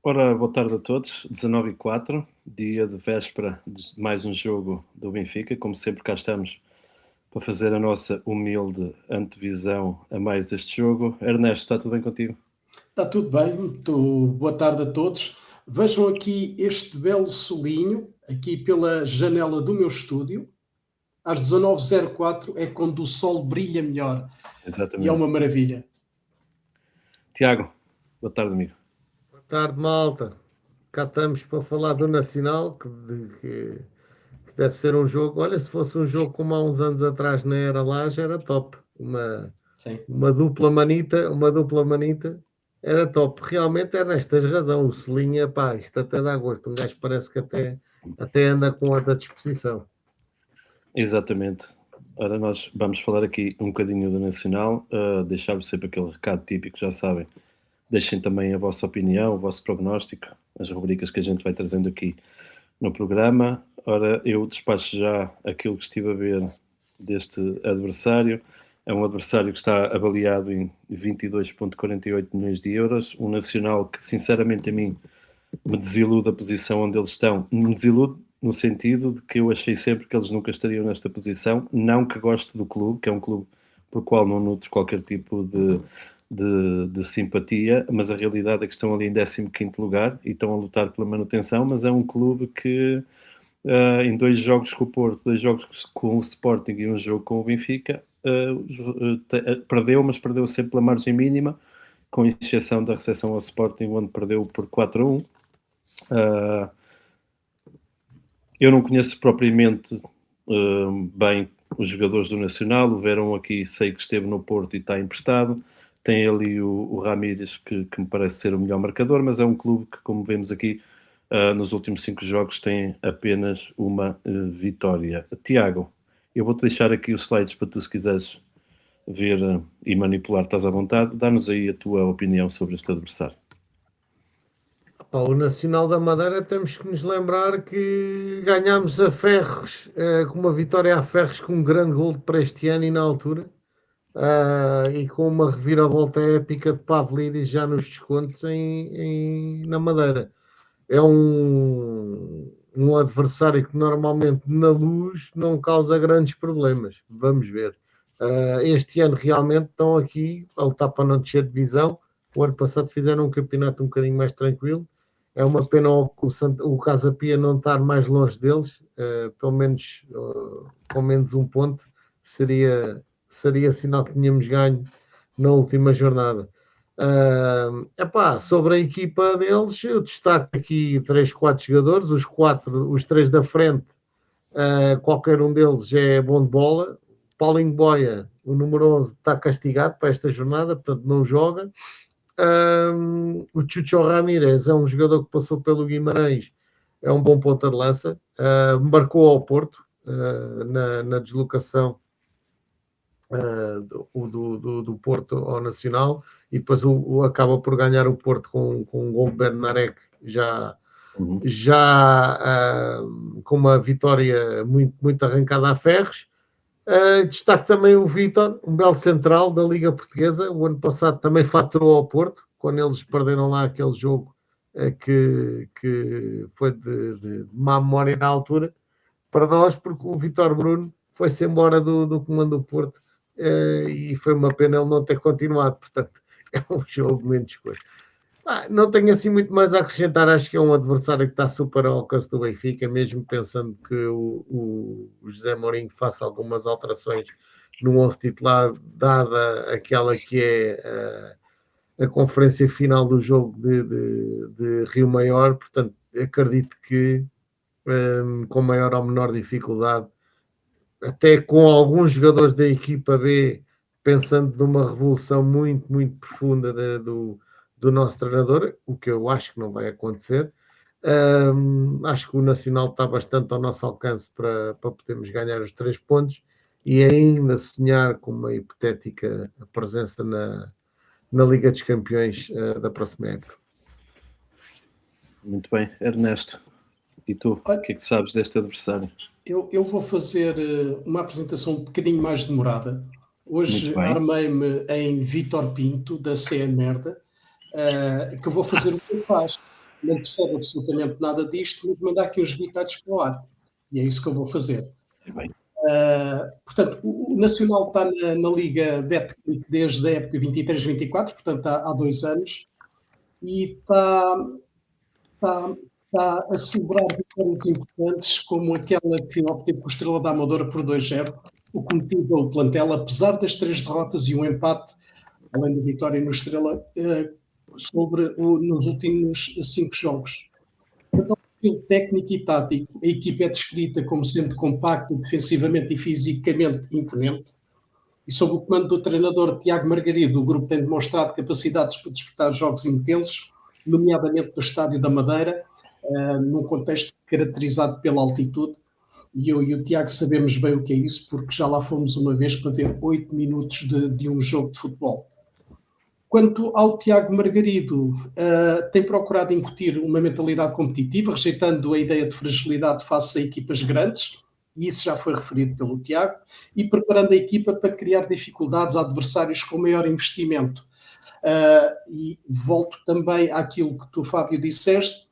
Ora, boa tarde a todos, 19h04, dia de véspera de mais um jogo do Benfica. Como sempre, cá estamos para fazer a nossa humilde antevisão a mais este jogo. Ernesto, está tudo bem contigo? Está tudo bem, muito boa tarde a todos. Vejam aqui este belo solinho, aqui pela janela do meu estúdio. Às 19h04 é quando o sol brilha melhor. Exatamente. E é uma maravilha. Tiago, boa tarde, amigo. Boa tarde, malta. Cá estamos para falar do Nacional, que deve ser um jogo. Olha, se fosse um jogo como há uns anos atrás na Era lá, já era top. Uma dupla manita era top. Realmente é nestas razão. O Selinha, pá, isto até dá gosto. Um gajo parece que até anda com outra disposição. Exatamente. Ora, nós vamos falar aqui um bocadinho do Nacional, deixar-vos sempre aquele recado típico, já sabem. Deixem também a vossa opinião, o vosso prognóstico, as rubricas que a gente vai trazendo aqui no programa. Ora, eu despacho já aquilo que estive a ver deste adversário. É um adversário que está avaliado em 22,48 milhões de euros. Um Nacional que, sinceramente, a mim me desilude a posição onde eles estão. Me desilude no sentido de que eu achei sempre que eles nunca estariam nesta posição. Não que goste do clube, que é um clube por qual não nutro qualquer tipo de simpatia, mas a realidade é que estão ali em 15º lugar e estão a lutar pela manutenção, mas é um clube que em 2 jogos com o Porto, 2 jogos com o Sporting e um jogo com o Benfica, perdeu, mas perdeu sempre pela margem mínima, com exceção da recepção ao Sporting, onde perdeu por 4-1. Eu não conheço propriamente bem os jogadores do Nacional. O Verão aqui sei que esteve no Porto e está emprestado. Tem ali o Ramírez, que me parece ser o melhor marcador, mas é um clube que, como vemos aqui, nos últimos 5 jogos tem apenas uma vitória. Tiago, eu vou-te deixar aqui os slides para tu, se quiseres ver e manipular, estás à vontade. Dá-nos aí a tua opinião sobre este adversário. O Nacional da Madeira, temos que nos lembrar que ganhámos a Ferros, com uma vitória a Ferros com um grande gol para este ano e na altura. E com uma reviravolta épica de Pavlidis já nos descontos na Madeira. É um adversário que normalmente na Luz não causa grandes problemas. Vamos ver. Este ano realmente estão aqui a lutar para não descer de divisão. O ano passado fizeram um campeonato um bocadinho mais tranquilo. É uma pena o Casa Pia não estar mais longe deles. Pelo menos com menos um ponto seria sinal que tínhamos ganho na última jornada. Sobre a equipa deles, eu destaco aqui 3, 4 jogadores, os 3 da frente, qualquer um deles é bom de bola. Paulinho Boia, o número 11, está castigado para esta jornada, portanto não joga. O Chucho Ramírez é um jogador que passou pelo Guimarães, é um bom ponta de lança, marcou ao Porto na deslocação do Porto ao Nacional, e depois acaba por ganhar o Porto com um gol de Bednarek, já com uma vitória muito, muito arrancada a Ferros. Destaque também o Vítor, um belo central da Liga Portuguesa. O ano passado também faturou ao Porto, quando eles perderam lá aquele jogo que foi de má memória na altura para nós, porque o Vítor Bruno foi-se embora do comando do Porto, e foi uma pena ele não ter continuado. Portanto, é um jogo menos coisa. Não tenho assim muito mais a acrescentar. Acho que é um adversário que está super ao alcance do Benfica, mesmo pensando que o José Mourinho faça algumas alterações no 11 titular, dada aquela que é a conferência final do jogo de Rio Maior. Portanto, acredito que com maior ou menor dificuldade, até com alguns jogadores da equipa B, pensando numa revolução muito, muito profunda do nosso treinador, o que eu acho que não vai acontecer. Acho que o Nacional está bastante ao nosso alcance para podermos ganhar os 3 pontos e ainda sonhar com uma hipotética presença na Liga dos Campeões da próxima época. Muito bem, Ernesto. E tu, o que é que sabes deste adversário? Eu vou fazer uma apresentação um bocadinho mais demorada. Hoje Muito bem. armei-me em Vítor Pinto, da CN Merda, que eu vou fazer o que ele faz. Não percebe absolutamente nada disto, mas mandar aqui uns bitados para o ar. E é isso que eu vou fazer. Bem. Portanto, o Nacional está na Liga Betclic desde a época 23-24, portanto há 2 anos, e está a celebrar vitórias importantes, como aquela que obteve com o Estrela da Amadora por 2-0, o que motiva o plantel, apesar das 3 derrotas e um empate, além da vitória no Estrela, nos últimos 5 jogos. Quanto ao perfil técnico e tático, a equipa é descrita como sendo compacta, defensivamente e fisicamente imponente, e sob o comando do treinador Tiago Margarido, o grupo tem demonstrado capacidades para disputar jogos intensos, nomeadamente no Estádio da Madeira, num contexto caracterizado pela altitude, e eu e o Tiago sabemos bem o que é isso, porque já lá fomos uma vez para ver 8 minutos de um jogo de futebol. Quanto ao Tiago Margarido, tem procurado incutir uma mentalidade competitiva, rejeitando a ideia de fragilidade face a equipas grandes, e isso já foi referido pelo Tiago, e preparando a equipa para criar dificuldades a adversários com maior investimento. E volto também àquilo que tu, Fábio, disseste,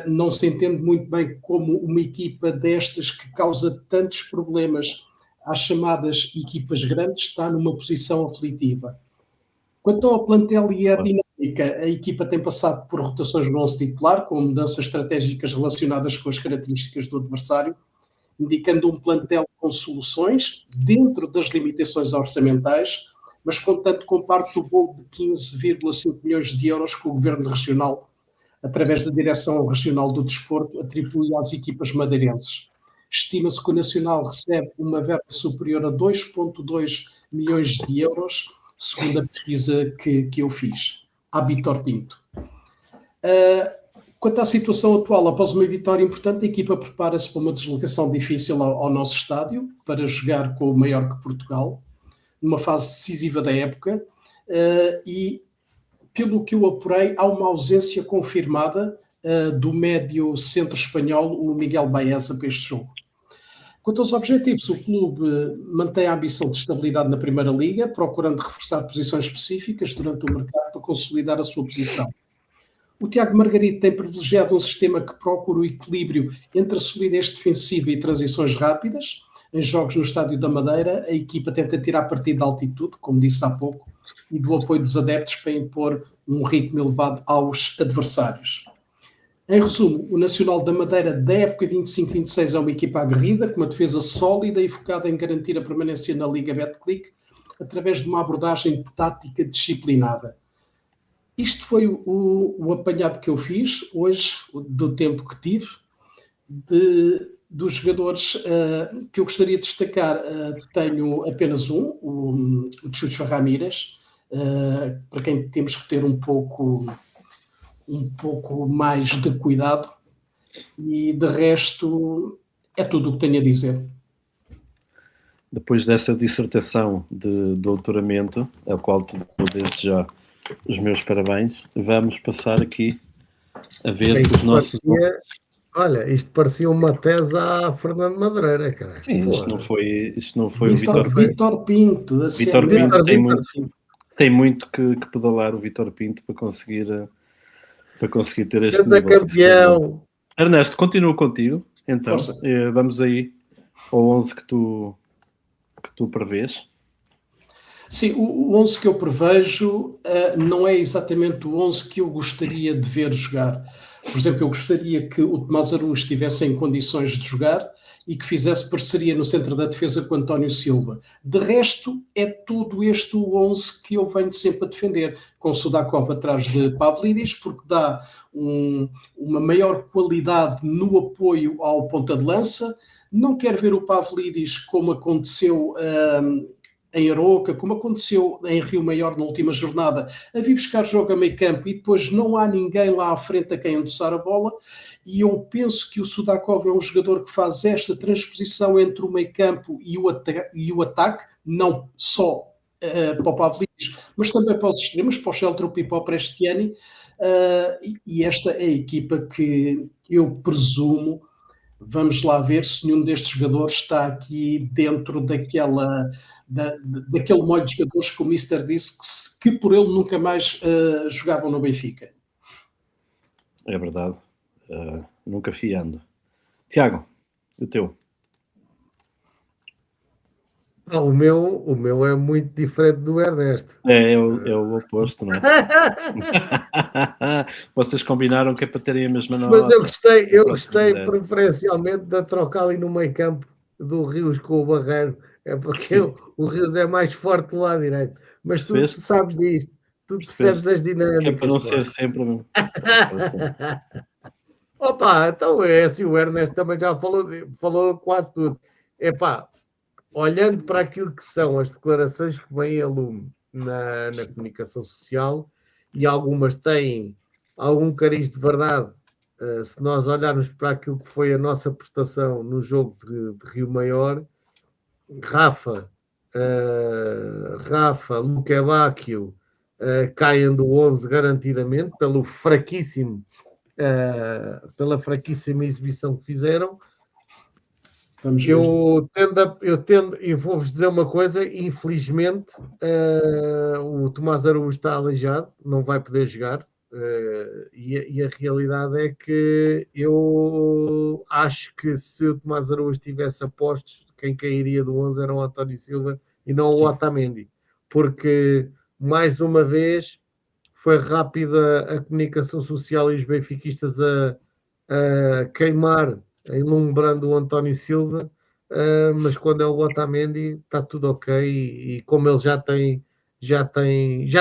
não se entende muito bem como uma equipa destas que causa tantos problemas às chamadas equipas grandes está numa posição aflitiva. Quanto ao plantel e à dinâmica, a equipa tem passado por rotações no 11 titular, com mudanças estratégicas relacionadas com as características do adversário, indicando um plantel com soluções dentro das limitações orçamentais, mas contando com parte do bolo de 15,5 milhões de euros que o Governo Regional, através da Direção Regional do Desporto, atribui às equipas madeirenses. Estima-se que o Nacional recebe uma verba superior a 2,2 milhões de euros, segundo a pesquisa que eu fiz, à Vítor Pinto. Quanto à situação atual, após uma vitória importante, a equipa prepara-se para uma deslocação difícil ao nosso estádio, para jogar com o Maiorca Portugal, numa fase decisiva da época, e pelo que eu apurei, há uma ausência confirmada do médio centro espanhol, o Miguel Baeza, para este jogo. Quanto aos objetivos, o clube mantém a ambição de estabilidade na Primeira Liga, procurando reforçar posições específicas durante o mercado para consolidar a sua posição. O Tiago Margarido tem privilegiado um sistema que procura o equilíbrio entre a solidez defensiva e transições rápidas. Em jogos no Estádio da Madeira, a equipa tenta tirar partido da altitude, como disse há pouco, e do apoio dos adeptos para impor um ritmo elevado aos adversários. Em resumo, o Nacional da Madeira da época 25-26 é uma equipa aguerrida, com uma defesa sólida e focada em garantir a permanência na Liga Betclic, através de uma abordagem tática disciplinada. Isto foi o apanhado que eu fiz hoje, do tempo que tive, dos jogadores que eu gostaria de destacar. Tenho apenas o Chucho Ramírez, para quem temos que ter um pouco mais de cuidado, e de resto é tudo o que tenho a dizer. Depois dessa dissertação de doutoramento, ao qual te dou desde já os meus parabéns, vamos passar aqui a ver os nossos... Olha, isto parecia uma tese à Fernando Madureira, cara. Sim, isto não foi o Vítor Pinto. Vítor Pinto tem muito que pedalar, o Vítor Pinto, para conseguir ter este nível. Campeão. Ernesto, continuo contigo. Então, vamos aí ao 11 que tu prevês. Sim, o 11 que eu prevejo não é exatamente o 11 que eu gostaria de ver jogar. Por exemplo, eu gostaria que o Tomás Araújo estivesse em condições de jogar e que fizesse parceria no centro da defesa com António Silva. De resto, é tudo este o 11 que eu venho sempre a defender, com Sudakov atrás de Pavlidis, porque dá uma maior qualidade no apoio ao ponta de lança. Não quero ver o Pavlidis como aconteceu em Aroca, como aconteceu em Rio Maior na última jornada, a vir buscar jogo a meio campo e depois não há ninguém lá à frente a quem endossar a bola, e eu penso que o Sudakov é um jogador que faz esta transposição entre o meio campo e o ataque, não só para o Pavlidis, mas também para os extremos, para o Sheldrup e para o Prestiani, e esta é a equipa que eu presumo Vamos lá ver se nenhum destes jogadores está aqui dentro daquele molho de jogadores que o Mister disse que por ele nunca mais jogavam no Benfica. É verdade. Nunca fiando. Tiago, o teu? O meu é muito diferente do Ernesto. É o oposto, não é? Vocês combinaram que é para terem a mesma nota. Mas eu gostei preferencialmente da troca ali no meio campo do Rios com o Barreiro. É porque o Rios é mais forte do lado direito. Mas tu sabes disto. Tu percebes as dinâmicas. Que é para não ser sempre... Opa, então é assim, o Ernesto também já falou quase tudo. Epá, olhando para aquilo que são as declarações que vêm a lume na comunicação social, e algumas têm algum cariz de verdade, se nós olharmos para aquilo que foi a nossa prestação no jogo de Rio Maior, Rafa, Luque Bacchio caem do 11 garantidamente pela fraquíssima exibição que fizeram. Eu tendo, e vou-vos dizer uma coisa, infelizmente o Tomás Araújo está aleijado, não vai poder jogar, e a realidade é que eu acho que se o Tomás Araújo tivesse apostos, quem cairia do 11 era o António Silva e não o Otamendi, porque mais uma vez foi rápida a comunicação social e os benfiquistas a queimar, enlumbrando o António Silva, mas quando é o Otamendi está tudo ok, e como ele já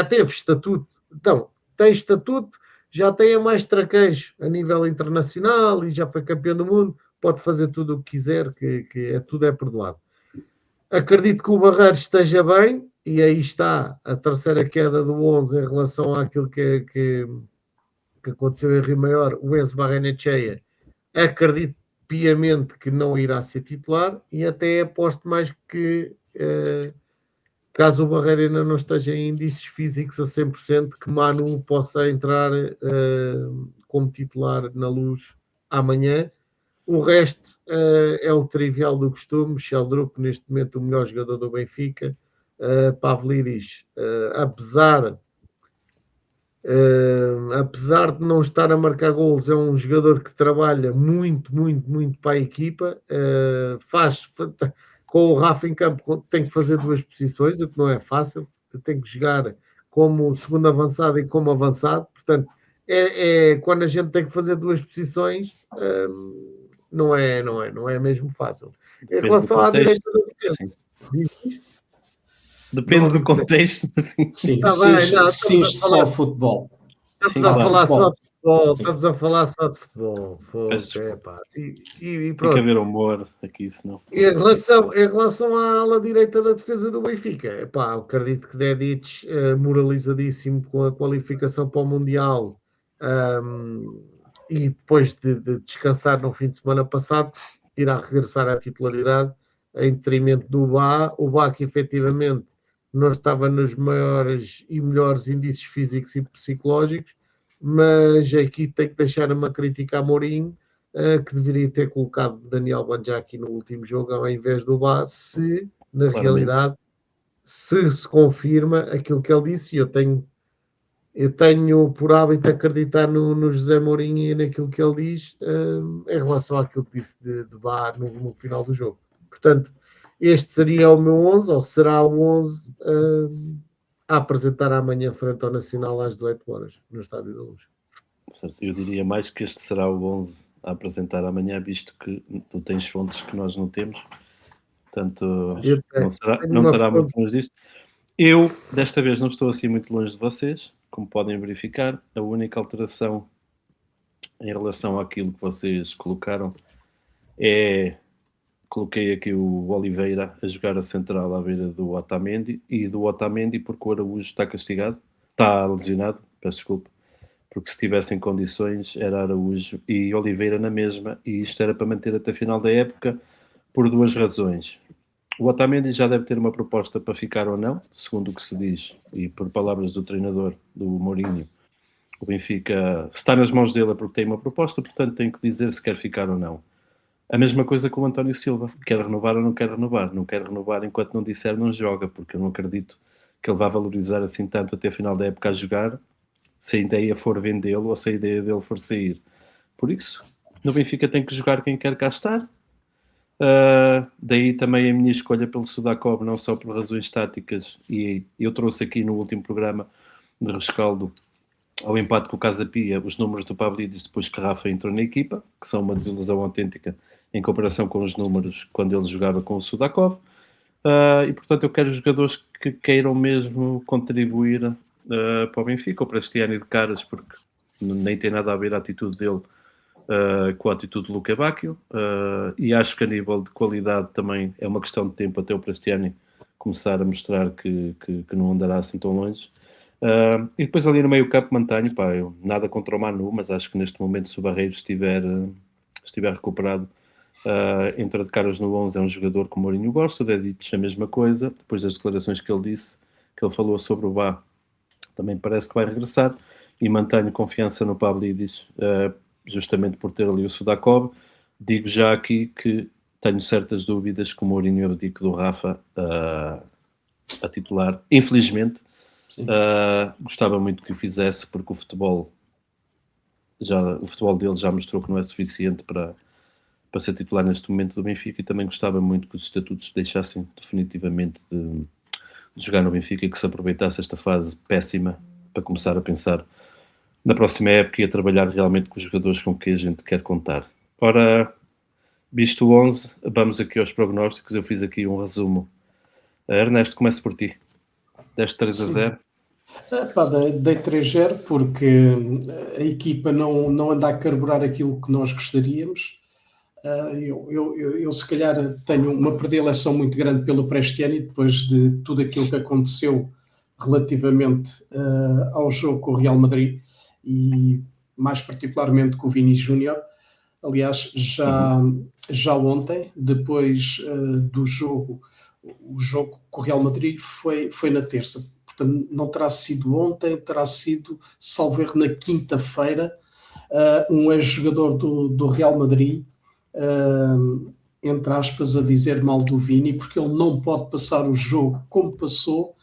teve estatuto, então tem estatuto, já tem a mais traquejo a nível internacional e já foi campeão do mundo, pode fazer tudo o que quiser, que tudo é perdoado. Acredito que o Barreiro esteja bem, e aí está a terceira queda do 11 em relação àquilo que aconteceu em Rio Maior. O Enzo Barrenechea, acredito piamente que não irá ser titular, e até aposto mais que caso o Barreiro ainda não esteja em índices físicos a 100%, que Manu possa entrar como titular na Luz amanhã. O resto é o trivial do costume. Sheldrup, neste momento, o melhor jogador do Benfica. Pavlidis, apesar de não estar a marcar golos, é um jogador que trabalha muito para a equipa. Com o Rafa em campo, tem que fazer duas posições, o que não é fácil. Tem que jogar como segundo avançado e como avançado. Portanto, quando a gente tem que fazer duas posições, não é mesmo fácil. Em relação à direita da defesa, depende do contexto. Sim, só futebol. Estamos a falar só de futebol. E pronto. Tem que haver humor aqui, senão. Em relação à ala direita da defesa do Benfica, acredito que Dedic, moralizadíssimo com a qualificação para o Mundial, e depois de descansar no fim de semana passado, irá regressar à titularidade em detrimento do Bá. O Bá, que efetivamente não estava nos maiores e melhores índices físicos e psicológicos, mas aqui tem que deixar uma crítica a Mourinho, que deveria ter colocado Daniel Banjaki no último jogo ao invés do Bá, se na realidade se confirma aquilo que ele disse. Eu tenho por hábito acreditar no José Mourinho e naquilo que ele diz, em relação àquilo que disse de Bá no final do jogo. Portanto, este seria o meu 11, ou será o 11 a apresentar amanhã frente ao Nacional às 18 horas, no Estádio da Luz. Eu diria mais que este será o 11 a apresentar amanhã, visto que tu tens fontes que nós não temos. Portanto, não terá muito longe disto. Eu, desta vez, não estou assim muito longe de vocês, como podem verificar. A única alteração em relação àquilo que vocês colocaram é... Coloquei aqui o Oliveira a jogar a central à beira do Otamendi, e do Otamendi porque o Araújo está castigado, está lesionado, peço desculpa, porque se tivesse em condições era Araújo e Oliveira na mesma, e isto era para manter até a final da época por duas razões. O Otamendi já deve ter uma proposta para ficar ou não, segundo o que se diz, e por palavras do treinador, do Mourinho, o Benfica está nas mãos dele porque tem uma proposta, portanto tem que dizer se quer ficar ou não. A mesma coisa com o António Silva. Quer renovar ou não quer renovar? Não quer renovar enquanto não disser não joga, porque eu não acredito que ele vá valorizar assim tanto até a final da época a jogar, se a ideia for vendê-lo ou se a ideia dele for sair. Por isso, no Benfica tem que jogar quem quer cá estar. Daí também a minha escolha pelo Sudakov, não só por razões táticas, e eu trouxe aqui no último programa de rescaldo ao empate com o Casa Pia os números do Pavlidis depois que Rafa entrou na equipa, que são uma desilusão autêntica em comparação com os números quando ele jogava com o Sudakov. E portanto eu quero jogadores que queiram mesmo contribuir para o Benfica. O Prestiani de caras, porque nem tem nada a ver a atitude dele com a atitude do Luca Bacchio, e acho que a nível de qualidade também é uma questão de tempo até o Prestiani começar a mostrar que não andará assim tão longe. E depois ali no meio campo mantenho, eu nada contra o Manu, mas acho que neste momento se o Barreiro estiver recuperado, entra de caras no 11, é um jogador que o Mourinho gosta. O Dedic a mesma coisa, depois das declarações que ele disse, que ele falou sobre o Bá, também parece que vai regressar, e mantenho confiança no Pavlidis, justamente por ter ali o Sudakov. Digo já aqui que tenho certas dúvidas que o Mourinho abdique do Rafa a titular, infelizmente. Gostava muito que o fizesse, porque o futebol dele já mostrou que não é suficiente para ser titular neste momento do Benfica, e também gostava muito que os estatutos deixassem definitivamente de jogar no Benfica e que se aproveitasse esta fase péssima para começar a pensar na próxima época e a trabalhar realmente com os jogadores com que a gente quer contar. Ora, visto o 11, vamos aqui aos prognósticos. Eu fiz aqui um resumo. Ernesto, começo por ti. Deste 3-0. Dei 3-0 porque a equipa não anda a carburar aquilo que nós gostaríamos. Eu se calhar tenho uma predileção muito grande pelo Prestiani, depois de tudo aquilo que aconteceu relativamente ao jogo com o Real Madrid, e mais particularmente com o Vini Júnior. Aliás, já ontem, depois do jogo, o jogo com o Real Madrid foi na terça. Portanto, não terá sido ontem, terá sido, salvo erro, na quinta-feira. Um ex-jogador do Real Madrid, entre aspas, a dizer mal do Vini, porque ele não pode passar o jogo como passou,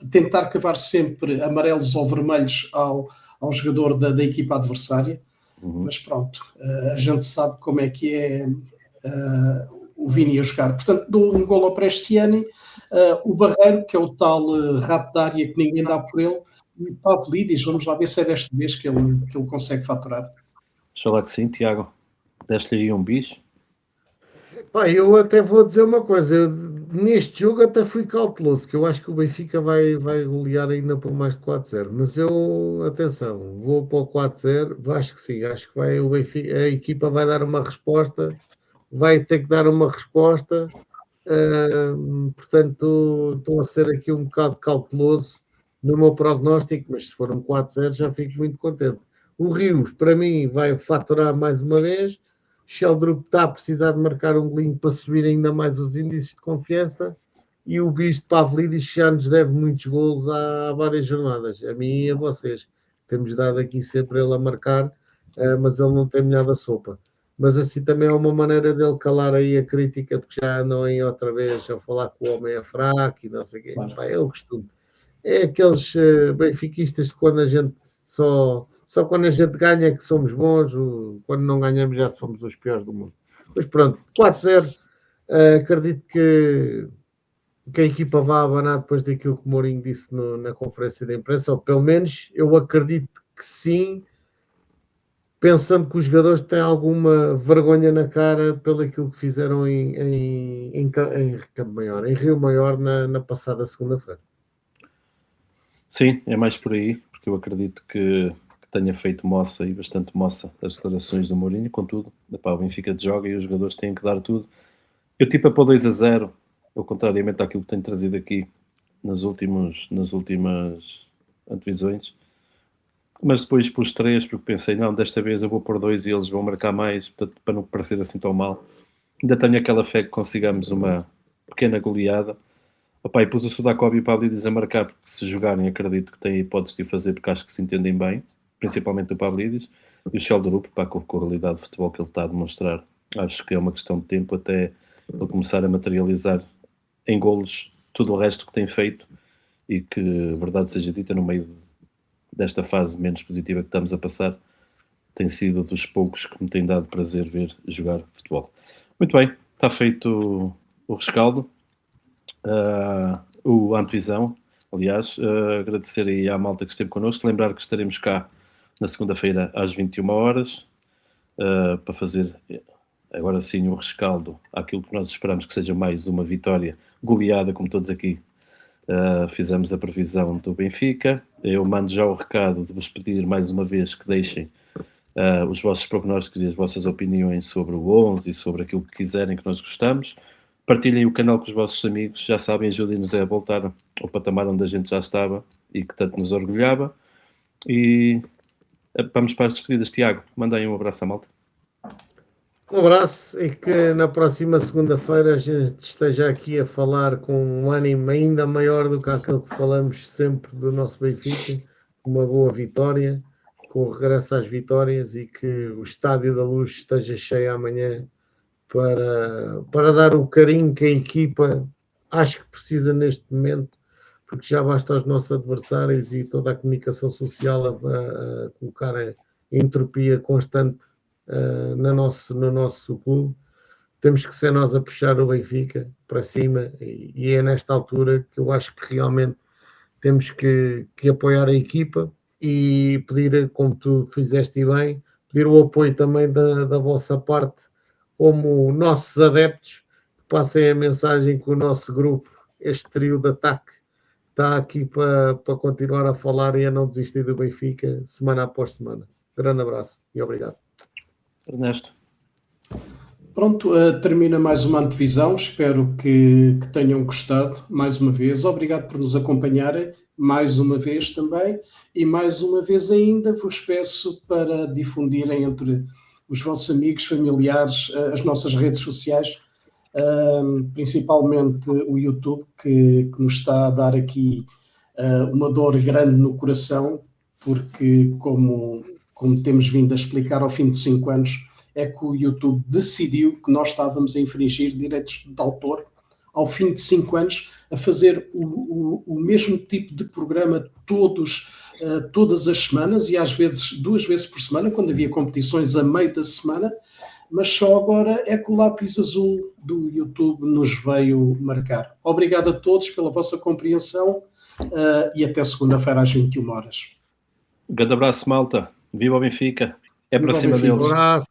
tentar cavar sempre amarelos ou vermelhos ao jogador da equipa adversária. Mas pronto, a gente sabe como é que é o Vini a jogar. Portanto, dou um golo ao Prestiani, o Barreiro, que é o tal rato de área que ninguém dá por ele, e o Pavlidis, vamos lá ver se é desta vez que ele consegue faturar. Oxalá que sim, Tiago. Deste-lhe aí um bicho. Eu até vou dizer uma coisa, neste jogo até fui cauteloso, que eu acho que o Benfica vai golear ainda por mais de 4-0, mas atenção, vou para o 4-0, acho que sim, acho que o Benfica, a equipa vai dar uma resposta, vai ter que dar uma resposta, portanto estou a ser aqui um bocado cauteloso no meu prognóstico, mas se for um 4-0 já fico muito contente. O Rios, para mim, vai faturar mais uma vez. Sheldrup está a precisar de marcar um golinho para subir ainda mais os índices de confiança, e o bicho de Pavlidis já nos deve muitos golos há várias jornadas, a mim e a vocês. Temos dado aqui sempre ele a marcar, mas ele não tem molhado a sopa. Mas assim também é uma maneira dele calar aí a crítica, porque já andam aí outra vez a falar que o homem é fraco e não sei o quê. Claro. É o costume. É aqueles benfiquistas de quando a gente só quando a gente ganha é que somos bons, quando não ganhamos já somos os piores do mundo. Mas pronto, 4-0, acredito que a equipa vá abanar depois daquilo que o Mourinho disse na conferência de imprensa, ou pelo menos eu acredito que sim, pensando que os jogadores têm alguma vergonha na cara pelo aquilo que fizeram em Campo Maior, em Rio Maior, na passada segunda-feira. Sim, é mais por aí, porque eu acredito que tenha feito moça, e bastante moça, as declarações do Mourinho. Contudo, o Benfica joga e os jogadores têm que dar tudo. Eu tipo a pôr 2-0, ou contrariamente àquilo que tenho trazido aqui nas últimas antevisões, mas depois pus 3, porque pensei, não, desta vez eu vou pôr 2 e eles vão marcar mais, portanto, para não parecer assim tão mal. Ainda tenho aquela fé que consigamos uma pequena goleada. E pus o Sudakov e o Pavlidis a marcar, porque se jogarem acredito que têm hipótese de fazer, porque acho que se entendem bem, principalmente o Pavlidis. o Sheldrup, para com a qualidade de futebol que ele está a demonstrar. Acho que é uma questão de tempo até ele começar a materializar em golos tudo o resto que tem feito e que, verdade seja dita, no meio desta fase menos positiva que estamos a passar, tem sido dos poucos que me tem dado prazer ver jogar futebol. Muito bem, está feito o rescaldo, o antevisão, aliás, agradecer aí à malta que esteve connosco, lembrar que estaremos cá na segunda-feira às 21 horas para fazer agora sim o rescaldo àquilo que nós esperamos que seja mais uma vitória goleada, como todos aqui fizemos a previsão do Benfica. Eu mando já o recado de vos pedir mais uma vez que deixem os vossos prognósticos e as vossas opiniões sobre o 11 e sobre aquilo que quiserem que nós gostamos. Partilhem o canal com os vossos amigos, já sabem, ajudem-nos a voltar ao patamar onde a gente já estava e que tanto nos orgulhava. E vamos para as despedidas. Tiago, mandem um abraço à malta. Um abraço e que na próxima segunda-feira a gente esteja aqui a falar com um ânimo ainda maior do que aquele que falamos sempre do nosso Benfica, uma boa vitória, com o regresso às vitórias e que o Estádio da Luz esteja cheio amanhã para dar o carinho que a equipa acho que precisa neste momento, porque já basta aos nossos adversários e toda a comunicação social a colocar a entropia constante no nosso clube. Temos que ser nós a puxar o Benfica para cima e é nesta altura que eu acho que realmente temos que apoiar a equipa e pedir, como tu fizeste bem, pedir o apoio também da vossa parte como nossos adeptos, que passem a mensagem que o nosso grupo, este trio de ataque, está aqui para continuar a falar e a não desistir do Benfica semana após semana. Grande abraço e obrigado. Ernesto. Pronto, termina mais uma antevisão. Espero que tenham gostado mais uma vez. Obrigado por nos acompanharem mais uma vez também. E mais uma vez ainda vos peço para difundirem entre os vossos amigos, familiares, as nossas redes sociais, principalmente o YouTube, que nos está a dar aqui uma dor grande no coração, porque como temos vindo a explicar ao fim de 5 anos, é que o YouTube decidiu que nós estávamos a infringir direitos de autor ao fim de 5 anos, a fazer o mesmo tipo de programa todas as semanas e às vezes 2 vezes por semana, quando havia competições a meio da semana, mas só agora é que o lápis azul do YouTube nos veio marcar. Obrigado a todos pela vossa compreensão e até segunda-feira às 21 horas. Um grande abraço, malta. Viva o Benfica. É para Viva o cima Benfica. deles. Um abraço.